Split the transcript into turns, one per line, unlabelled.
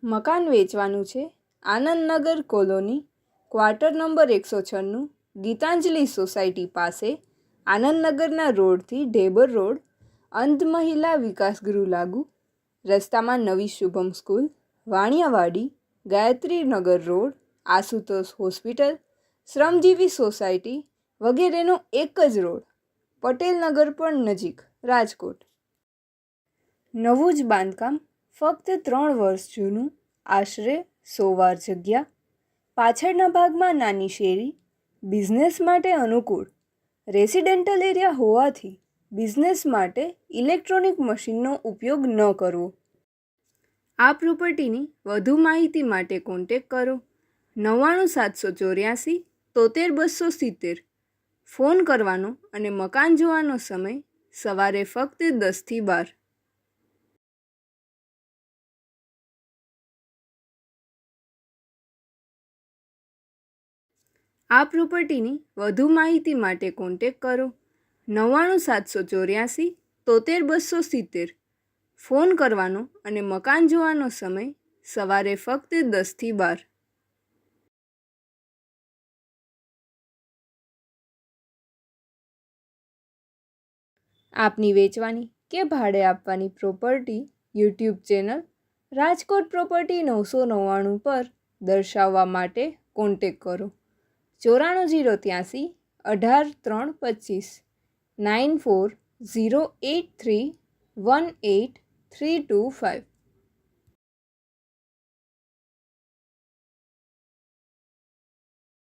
મકાન વેચવાનું છે Anandnagar colony, quarter number 196, Gitanjali society પાસે, આનંદનગરના રોડથી ઢેબર રોડ, અંધ મહિલા વિકાસ ગૃહ લાગુ, રસ્તામાં નવી Shubham school, Vaniyavadi, Gayatrinagar road, Ashutosh hospital, Shramjivi society વગેરેનો એક જ રોડ, પટેલનગર પણ નજીક, રાજકોટ. નવું જ બાંધકામ, ફક્ત 3 વર્ષ જૂનું, આશરે 100 વાર જગ્યા, પાછળના ભાગમાં નાની શેરી, બિઝનેસ માટે અનુકૂળ, રેસિડેન્ટલ એરિયા હોવાથી બિઝનેસ માટે ઇલેક્ટ્રોનિક મશીનનો ઉપયોગ ન કરવો. આ પ્રોપર્ટીની વધુ માહિતી માટે કોન્ટેક કરો 99784 73270. ફોન કરવાનો અને મકાન જોવાનો સમય સવારે ફક્ત 10 થી 12. આ પ્રોપર્ટીની વધુ માહિતી માટે કોન્ટેક કરો 99784 73270. ફોન કરવાનો અને મકાન જોવાનો સમય સવારે ફક્ત 10 થી 12. આપની વેચવાની કે ભાડે આપવાની property YouTube channel Rajkot property 999 પર દર્શાવવા માટે કોન્ટેક કરો 94083 18325 9408318325.